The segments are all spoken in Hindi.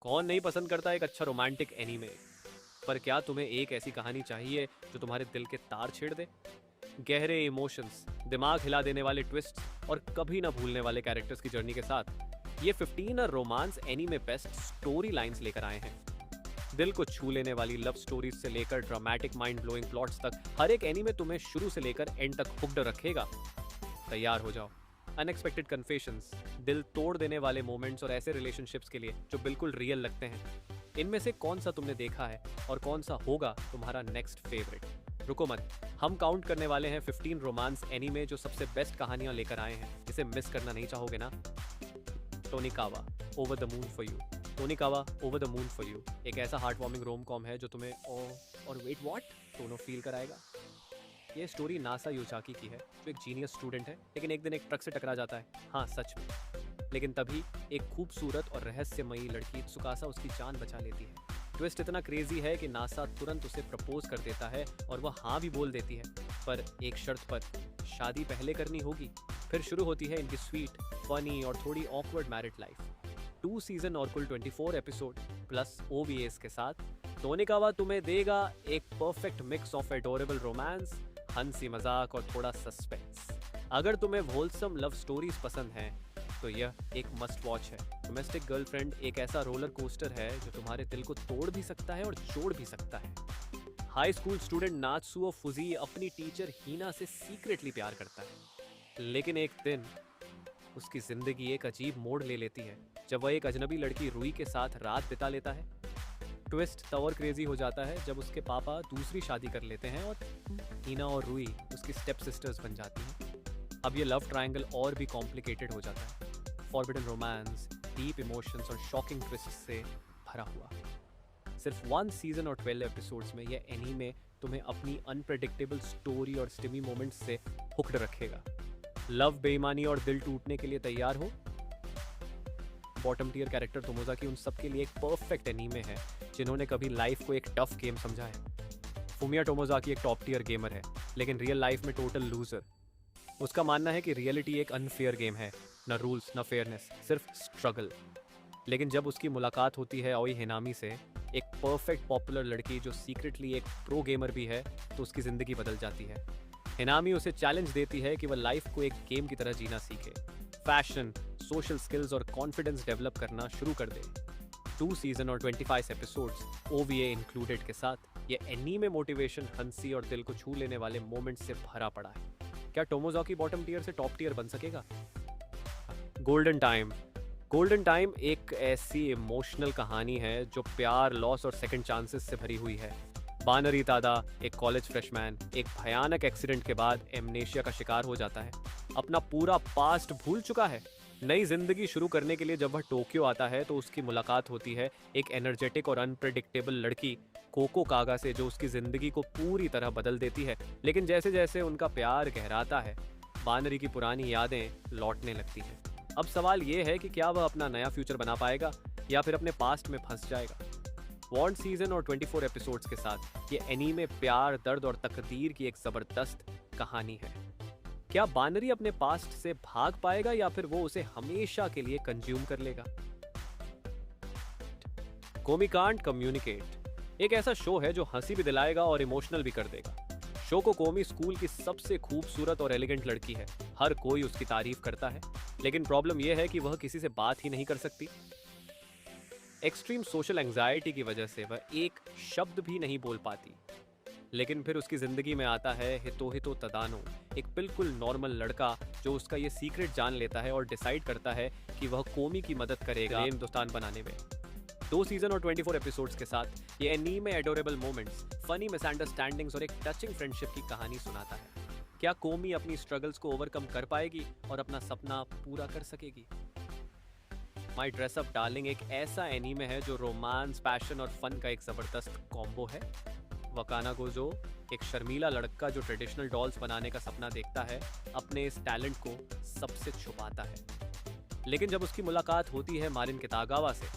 कौन नहीं पसंद करता एक अच्छा रोमांटिक एनीमे। पर क्या तुम्हें एक ऐसी कहानी चाहिए जो तुम्हारे दिल के तार छेड़ दे? गहरे इमोशंस, दिमाग हिला देने वाले ट्विस्ट्स और कभी ना भूलने वाले कैरेक्टर्स की जर्नी के साथ ये 15 romance anime best story lines लेकर आए हैं। दिल को छू लेने वाली लव स्टोरीज से लेकर ड्रामेटिक माइंड ब्लोइंग प्लॉट्स तक हर एक एनीमे तुम्हें शुरू से लेकर एंड तक हुक्ड रखेगा। तैयार हो जाओ अनएक्सपेक्टेड कन्फेशंस, दिल तोड़ देने वाले मोमेंट्स और ऐसे रिलेशनशिप्स के लिए जो बिल्कुल रियल लगते हैं। इनमें से कौन सा तुमने देखा है और कौन सा होगा तुम्हारा नेक्स्ट फेवरेट? रुको मत, हम काउंट करने वाले हैं 15 रोमांस एनीमे जो सबसे बेस्ट कहानियां लेकर आए हैं। इसे मिस करना नहीं चाहोगे ना? Tonikawa over the moon for you. Tonikawa over the moon for you एक ऐसा हार्ट वार्मिंग रोम कॉम है जो तुम्हें ओ और वेट व्हाट दोनों फील कराएगा। ये स्टोरी नासा योचाकी की है, जो एक जीनियस स्टूडेंट है लेकिन एक दिन एक ट्रक से टकरा जाता है। हाँ, सच में। लेकिन तभी एक खूबसूरत और रहस्यमयी लड़की सुकासा उसकी जान बचा लेती है। ट्विस्ट इतना क्रेजी है कि नासा तुरंत उसे प्रपोज कर देता है और वह हाँ भी बोल देती है, पर एक शर्त पर, शादी पहले करनी होगी। फिर शुरू होती है इनकी स्वीट, फनी और थोड़ी ऑकवर्ड मैरिड लाइफ। 2 सीजन और कुल 24 एपिसोड प्लस OVAs के साथ टोनिकावा तुम्हें देगा एक perfect mix of adorable romance, हंसी मजाक और थोड़ा सस्पेंस। अगर तुम्हें होलसम लव स्टोरीज पसंद हैं तो यह एक मस्ट वॉच है। डोमेस्टिक गर्लफ्रेंड एक ऐसा रोलर कोस्टर है जो तुम्हारे दिल को तोड़ भी सकता है और जोड़ भी सकता है। हाई स्कूल स्टूडेंट नात्सुओ फुजी अपनी टीचर हिना से सीक्रेटली प्यार करता है, लेकिन एक दिन उसकी जिंदगी एक अजीब मोड़ ले लेती है जब वह एक अजनबी लड़की रुई के साथ रात बिता लेता है। ट्विस्ट तब और क्रेजी हो जाता है जब उसके पापा दूसरी शादी कर लेते हैं और हिना और रुई उसकी स्टेप सिस्टर्स बन जाती हैं। अब ये लव ट्रायंगल और भी कॉम्प्लिकेटेड हो जाता है। फॉरबिडन रोमांस, डीप इमोशंस और शॉकिंग ट्विस्ट से भरा हुआ। सिर्फ 1 सीजन और 12 एपिसोड्स में यह एनीमे तुम्हें अपनी अनप्रेडिक्टेबल स्टोरी और स्टिमी मोमेंट्स से हुक्ड रखेगा। लव, बेईमानी और दिल टूटने के लिए तैयार हो? बॉटम टियर कैरेक्टर तोमोजाकी उन सब के लिए एक परफेक्ट एनीमे है जिन्होंने कभी लाइफ को एक टफ गेम समझा है। फुमिया टोमोजाकी एक टॉप टियर गेमर है लेकिन रियल लाइफ में टोटल लूजर। उसका मानना है कि रियलिटी एक अनफेयर गेम है, न रूल्स न फेयरनेस, सिर्फ स्ट्रगल। लेकिन जब उसकी मुलाकात होती है ओई हिनामी से, एक परफेक्ट पॉपुलर लड़की जो सीक्रेटली एक प्रो गेमर भी है, तो उसकी जिंदगी बदल जाती है। हिनामी उसे चैलेंज देती है कि वह लाइफ को एक गेम की तरह जीना सीखे, फैशन, सोशल स्किल्स और कॉन्फिडेंस डेवलप करना शुरू कर दे। 2 सीजन और 25 एपिसोड्स OVA इंक्लूडेड के साथ ये एनीमे मोटिवेशन, हंसी और दिल को छू लेने वाले मोमेंट्स से भरा पड़ा है। क्या टोमोजाकी बॉटम टियर से टॉप टियर बन सकेगा? Golden time. गोल्डन टाइम एक ऐसी इमोशनल कहानी है जो प्यार, लॉस और सेकंड चांसेस से भरी हुई है। बानरी तादा, एक कॉलेज फ्रेशमैन, एक भयानक एक्सीडेंट के बाद एमनेशिया का शिकार हो जाता है। अपना पूरा पास्ट भूल चुका है। नई जिंदगी शुरू करने के लिए जब वह टोक्यो आता है तो उसकी मुलाकात होती है एक एनर्जेटिक और अनप्रेडिक्टेबल लड़की कोको कागा से, जो उसकी जिंदगी को पूरी तरह बदल देती है। लेकिन जैसे जैसे उनका प्यार गहराता है, बानरी की पुरानी यादें लौटने लगती हैं। अब सवाल ये है कि क्या वह अपना नया फ्यूचर बना पाएगा या फिर अपने पास्ट में फंस जाएगा। 1 सीजन और 24 एपिसोड्स के साथ ये एनीमे प्यार, दर्द और तकदीर की एक जबरदस्त कहानी है। क्या बानरी अपने पास्ट से भाग पाएगा या फिर वो उसे हमेशा के लिए कंज्यूम कर लेगा? कोमी कांट कम्युनिकेट एक ऐसा शो है जो हंसी भी दिलाएगा और इमोशनल भी कर देगा। शो को कोमी स्कूल की सबसे खूबसूरत और एलिगेंट लड़की है। हर कोई उसकी तारीफ करता है, लेकिन प्रॉब्लम यह है कि वह किसी से बात ही नहीं कर सकती। एक्सट्रीम सोशल एंजाइटी की वजह से वह एक शब्द भी नहीं बोल पाती। लेकिन फिर उसकी जिंदगी में आता है हितो तदानो, एक बिल्कुल नॉर्मल लड़का जो उसका ये सीक्रेट जान लेता है और डिसाइड करता है कि वह कोमी की मदद करेगा हिंदुस्तान बनाने में। 2 सीजन और 24 एपिसोड्स के साथ ये anime adorable moments, funny misunderstandings और एक टचिंग फ्रेंडशिप की कहानी सुनाता है। क्या कोमी अपनी स्ट्रगल्स को ओवरकम कर पाएगी और अपना सपना पूरा कर सकेगी? माई ड्रेस अप डार्लिंग एक ऐसा एनीमे है जो रोमांस, पैशन और फन का एक जबरदस्त कॉम्बो है। वकाना गोजो एक शर्मीला लड़का जो ट्रेडिशनल डॉल्स बनाने का सपना देखता है, अपने इस टैलेंट को सबसे छुपाता है। लेकिन जब उसकी मुलाकात होती है मारिन कितागावा से,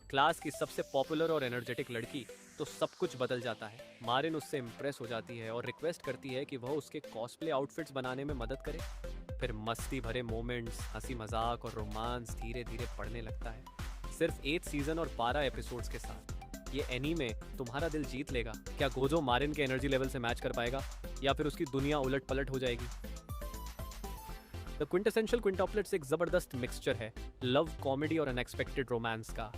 क्लास की सबसे पॉपुलर और एनर्जेटिक लड़की, तो सब कुछ बदल जाता है। मारिन उससे इम्प्रेस हो जाती है और रिक्वेस्ट करती है कि वह उसके कॉस्प्ले आउटफिट्स बनाने में मदद करे। फिर मस्ती भरे मोमेंट्स, हंसी मजाक और रोमांस धीरे धीरे बढ़ने लगता है। सिर्फ 8 सीजन और 12 एपिसोड्स के साथ ये एनीमे तुम्हारा दिल जीत लेगा। क्या गोजो मारिन के एनर्जी लेवल से मैच कर पाएगा या फिर उसकी दुनिया उलट पलट हो जाएगी? द क्विंटेसेंशियल क्विंटॉप्लेट्स एक जबरदस्त मिक्सचर है लव, कॉमेडी और अनएक्सपेक्टेड रोमांस का।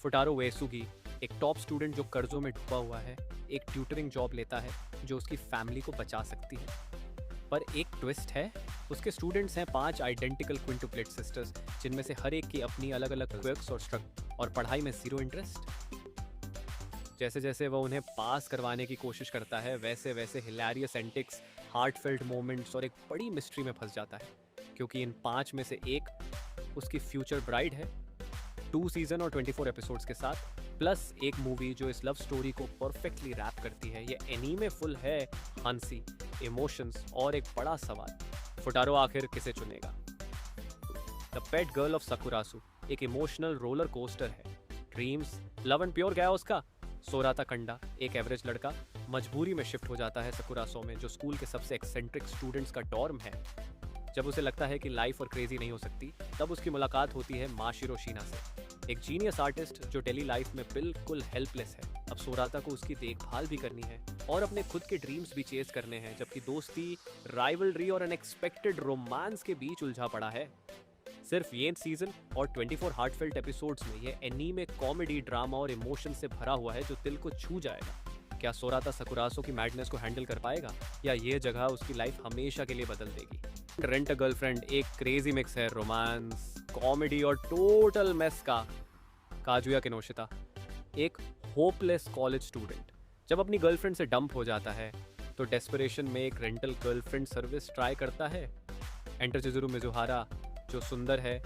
फुटारो उएसुगी एक टॉप स्टूडेंट जो कर्जों में डूबा हुआ है, एक ट्यूटरिंग जॉब लेता है जो उसकी फैमिली को बचा सकती है। पर एक ट्विस्ट है, उसके स्टूडेंट्स हैं 5 आइडेंटिकल क्विंटुप्लेट सिस्टर्स, जिनमें से हर एक की अपनी अलग अलग क्विर्क्स और स्ट्रगल और पढ़ाई में जीरो इंटरेस्ट। जैसे जैसे वह उन्हें पास करवाने की कोशिश करता है वैसे वैसे हिलेरियस एंटिक्स, हार्टफेल्ट मोमेंट्स और एक बड़ी मिस्ट्री में फंस जाता है, क्योंकि इन 5 में से एक उसकी फ्यूचर ब्राइड है। 2 सीजन और 24 एपिसोड्स के साथ प्लस एक मूवी जो इस लव स्टोरी को परफेक्टली रैप करती है। ये एनीमे फुल है हंसी, इमोशंस और एक बड़ा सवाल, फुटारो आखिर किसे चुनेगा? द पेट गर्ल ऑफ सकुरासु एक इमोशनल रोलर कोस्टर है। ड्रीम्स, लव एंड प्योर गया उसका। सोराता कंडा एक एवरेज लड़का मजबूरी में शिफ्ट हो जाता है सकुरासो में, जो स्कूल के सबसे एक्सेंट्रिक स्टूडेंट्स का डॉर्म है। जब उसे लगता है कि लाइफ और क्रेजी नहीं हो सकती, तब उसकी मुलाकात होती है माशिरो शिना से, एक जीनियस आर्टिस्ट जो डेली लाइफ में बिल्कुल हेल्पलेस है। अब सोराता को उसकी देखभाल भी करनी है और अपने खुद के ड्रीम्स भी चेज करने हैं, जबकि दोस्ती, राइवलरी और अनएक्सपेक्टेड रोमांस के बीच उलझा पड़ा है। सिर्फ ये सीजन और 24 हार्टफेल्ट एपिसोड्स में ये एनीमे कॉमेडी, ड्रामा और इमोशन से भरा हुआ है जो दिल को छू जाएगा। क्या सोराता सकुरासो की मैडनेस को हैंडल कर पाएगा या ये जगह उसकी लाइफ हमेशा के लिए बदल देगी? रेंट अ गर्लफ्रेंड एक क्रेजी मिक्स है रोमांस, कॉमेडी और टोटल मेस का। काजुया किनोशिता एक होपलेस कॉलेज स्टूडेंट जब अपनी गर्लफ्रेंड से डंप हो जाता है तो डेस्परेशन में एक रेंटल गर्लफ्रेंड सर्विस ट्राई करता है। एंटर चिजुरू मिजुहारा जो सुंदर है,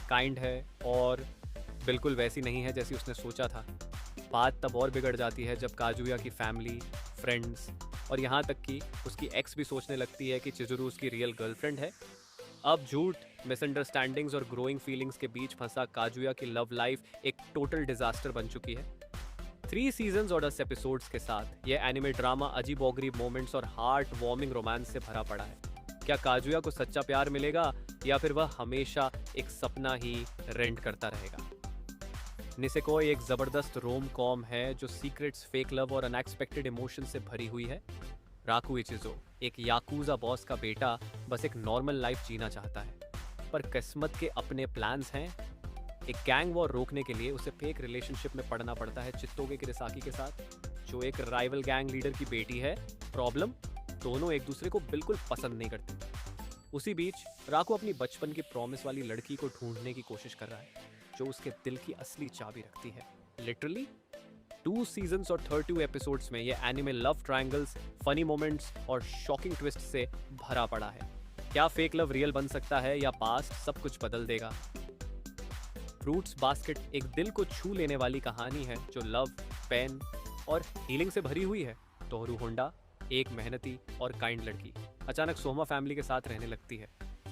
काइंड है और बिल्कुल वैसी नहीं है जैसी उसने सोचा था। बात तब और बिगड़ जाती है जब काजुया की फैमिली, फ्रेंड्स और यहाँ तक कि उसकी एक्स भी सोचने लगती है कि चिजुरू उसकी रियल गर्लफ्रेंड है। अब झूठ, मिसअंडरस्टैंडिंग्स और ग्रोइंग फीलिंग्स के बीच फंसा काजुया की लव लाइफ एक टोटल डिजास्टर बन चुकी है। 3 सीजन्स और 10 एपिसोड्स के साथ यह एनिमे ड्रामा अजीबोगरी मोमेंट्स और हार्ट वार्मिंग रोमांस से भरा पड़ा है। क्या काजुया को सच्चा प्यार मिलेगा या फिर वह हमेशा एक सपना ही रेंट करता रहेगा? निसेकोई एक जबरदस्त रोम कॉम है जो सीक्रेट्स, फेक लव और अनएक्सपेक्टेड इमोशन से भरी हुई है। राकू इचिजो एक याकूजा बॉस का बेटा बस एक नॉर्मल लाइफ जीना चाहता है, पर किस्मत के अपने प्लान्स हैं। एक गैंग वॉर रोकने के लिए उसे फेक रिलेशनशिप में पड़ना पड़ता है चित्तोगे किरिसाकी के साथ, जो एक राइवल गैंग लीडर की बेटी है। प्रॉब्लम, दोनों एक दूसरे को बिल्कुल पसंद नहीं करते। उसी बीच राकू अपनी बचपन की प्रॉमिस वाली लड़की को ढूंढने की कोशिश कर रहा है, जो उसके दिल की असली चाबी रखती है। लिटरली 2 सीजन्स और 32 एपिसोड्स में ये anime love triangles, funny moments और शॉकिंग ट्विस्ट से भरा पड़ा है। क्या फेक लव रियल बन सकता है या पास्ट सब कुछ बदल देगा? फ्रूट्स बास्केट एक दिल को छू लेने वाली कहानी है जो लव, पेन और हीलिंग से भरी हुई है। तोहरू होंडा एक मेहनती और काइंड लड़की अचानक सोमा फैमिली के साथ रहने लगती है,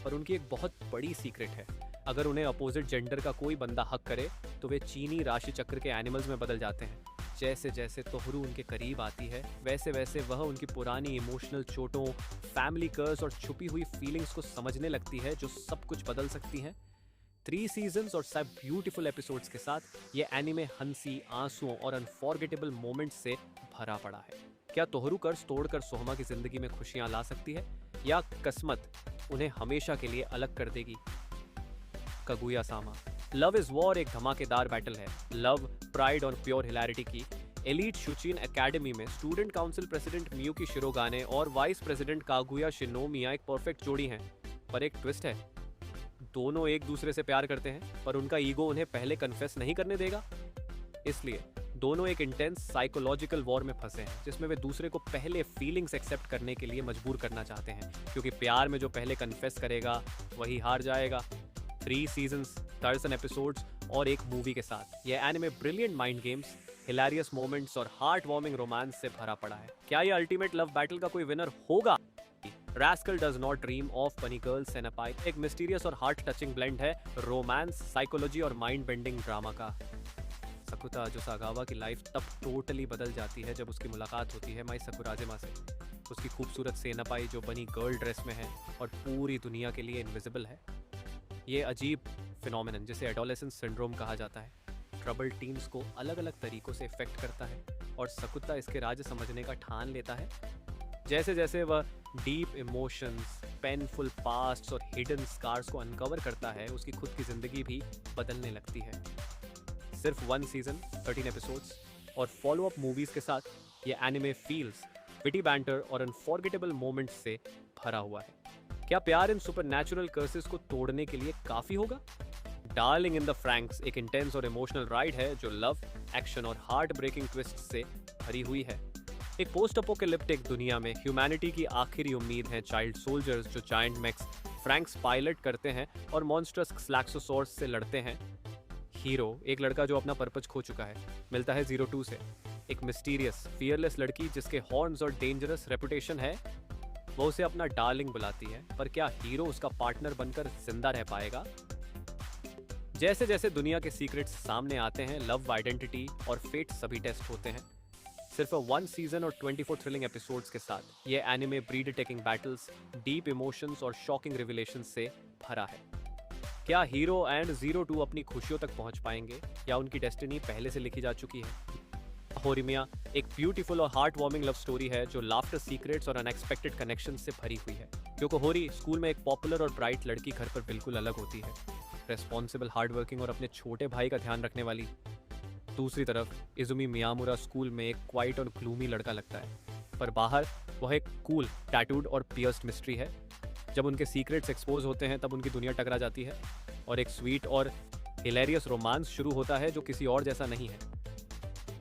पर उनकी एक बहुत बड़ी सीक्रेट है। अगर उन्हें अपोजिट जेंडर का कोई बंदा हक करे तो वे चीनी राशि चक्र के एनिमल्स में बदल जाते हैं। जैसे जैसे तोहरू उनके करीब आती है वैसे वैसे वह उनकी पुरानी इमोशनल चोटों, फैमिली कर्स और छुपी हुई फीलिंग्स को समझने लगती है, जो सब कुछ बदल सकती हैं। 3 सीजन्स और 7 ब्यूटीफुल एपिसोड्स के साथ ये एनिमे हंसी, आंसुओं और अनफॉरगेटेबल मोमेंट्स से भरा पड़ा है। क्या तोहरू कर्ज तोड़कर सोहमा की जिंदगी में खुशियां ला सकती है या किस्मत उन्हें हमेशा के लिए अलग कर देगी? कगुया सामा लव इज वॉर एक धमाकेदार बैटल है। लव, प्राइड और प्योर हिलैरिटी की एलीट शुचिन एकेडमी में स्टूडेंट काउंसिल प्रेसिडेंट मियुकी शिरोगाने और वाइस प्रेसिडेंट कागुया शिनोमिया एक परफेक्ट जोड़ी हैं। पर एक ट्विस्ट है, दोनों एक दूसरे से प्यार करते हैं, पर उनका ईगो उन्हें पहले कन्फेस नहीं करने देगा। इसलिए दोनों एक इंटेंस साइकोलॉजिकल वॉर में फंसे हैं, जिसमें वे दूसरे को पहले फीलिंग्स एक्सेप्ट करने के लिए मजबूर करना चाहते हैं, क्योंकि प्यार में जो पहले कन्फेस करेगा वही हार जाएगा। 3 सीजन्स, 13 एपिसोड्स और एक मूवी के साथ यह anime brilliant mind games, hilarious moments और हार्ट वार्मिंग रोमांस से भरा पड़ा है। क्या यह अल्टीमेट लव बैटल का कोई विनर होगा? Rascal does not dream of बनी गर्ल्स एंड अ पाइप एक मिस्टीरियस और हार्ट टचिंग ब्लेंड है रोमांस, साइकोलॉजी और माइंड बेंडिंग ड्रामा का। सकुता जोसागावा की लाइफ तब टोटली बदल जाती है जब उसकी मुलाकात होती है माई सकुराजिमा से। उसकी खूबसूरत सेनापाई जो बनी गर्ल ड्रेस में है और पूरी दुनिया के लिए इनविजिबल है। ये अजीब फिनोमिनन जिसे एडोलेसेंस सिंड्रोम कहा जाता है, ट्रबल्ड टीन्स को अलग अलग तरीकों से इफेक्ट करता है और सकुत्ता इसके राज समझने का ठान लेता है। जैसे जैसे वह डीप इमोशंस, पेनफुल पास्ट और हिडन स्कार्स को अनकवर करता है, उसकी खुद की जिंदगी भी बदलने लगती है। सिर्फ 1 सीजन, 13 एपिसोड्स और फॉलो अप मूवीज के साथ ये एनिमे फील्स, विटी बैंटर और अनफॉरगेटेबल मोमेंट्स से भरा हुआ है। क्या प्यार इन सुपरनैचुरल कर्सेस को तोड़ने के लिए काफी होगा? डार्लिंग इन द फ्रैंक्स एक इंटेंस और इमोशनल राइड है जो लव, एक्शन और हार्ट ब्रेकिंग ट्विस्ट से भरी हुई है। एक पोस्ट अपोकैलिप्टिक दुनिया में ह्यूमैनिटी की आखिरी उम्मीद है चाइल्ड सोल्जर्स जो जायंट मैक्स फ्रैंक्स पायलट करते हैं और मॉन्स्टर्स स्लैक्सोसॉर्स से लड़ते हैं। हीरो, एक लड़का जो अपना पर्पस खो चुका है, मिलता है 02 से। एक मिस्टीरियस, फियरलेस लड़की जिसके हॉर्न्स और डेंजरस रेपुटेशन है, वो उसे अपना डार्लिंग बुलाती है। पर क्या हीरो उसका पार्टनर बनकर जिंदा रह पाएगा? जैसे जैसे दुनिया के सीक्रेट्स सामने आते हैं, लव, आइडेंटिटी और फेट सभी टेस्ट होते हैं। सिर्फ 1 सीजन और 24 थ्रिलिंग एपिसोड्स के साथ ये anime breed taking battles, deep emotions और शॉकिंग रिविलेशंस से भरा है। क्या हीरो एंड 02 अपनी खुशियों तक पहुंच पाएंगे या उनकी डेस्टिनी पहले से लिखी जा चुकी है? होरिमिया एक ब्यूटीफुल और हार्ट वार्मिंग लव स्टोरी है जो लाफ्टर, सीक्रेट्स और अनएक्सपेक्टेड कनेक्शन से भरी हुई है। क्योंकि होरी स्कूल में एक पॉपुलर और ब्राइट लड़की घर पर बिल्कुल अलग होती है, रेस्पॉन्सिबल, हार्ड वर्किंग और अपने छोटे भाई का ध्यान रखने वाली। दूसरी तरफ इजुमी मियामुरा स्कूल में एक क्वाइट और ग्लूमी लड़का लगता है, पर बाहर वह एक कूल, टैटूड और पियर्स्ड मिस्ट्री है। जब उनके सीक्रेट्स एक्सपोज होते हैं तब उनकी दुनिया टकरा जाती है और एक स्वीट और हिलेरियस रोमांस शुरू होता है जो किसी और जैसा नहीं है।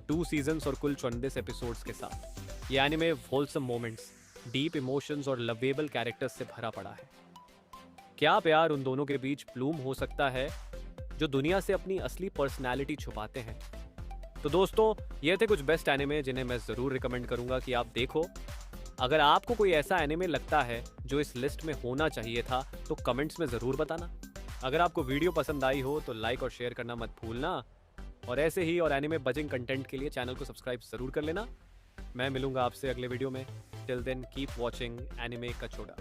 2 सीजन्स और कुल 34 एपिसोड्स के साथ ये anime wholesome moments, deep emotions और लवेबल कैरेक्टर्स से भरा पड़ा है। क्या प्यार उन दोनों के बीच ब्लूम हो सकता है जो दुनिया से अपनी असली पर्सनैलिटी छुपाते हैं? तो दोस्तों, ये थे कुछ बेस्ट एनिमे जिन्हें मैं ज़रूर रिकमेंड करूंगा कि आप देखो। अगर आपको कोई ऐसा एनिमे लगता है जो इस लिस्ट में होना चाहिए था तो कमेंट्स में ज़रूर बताना। अगर आपको वीडियो पसंद आई हो तो लाइक और शेयर करना मत भूलना, और ऐसे ही और एनिमे बजिंग कंटेंट के लिए चैनल को सब्सक्राइब ज़रूर कर लेना। मैं मिलूंगा आपसे अगले वीडियो में। Till then keep watching anime कचौड़ा।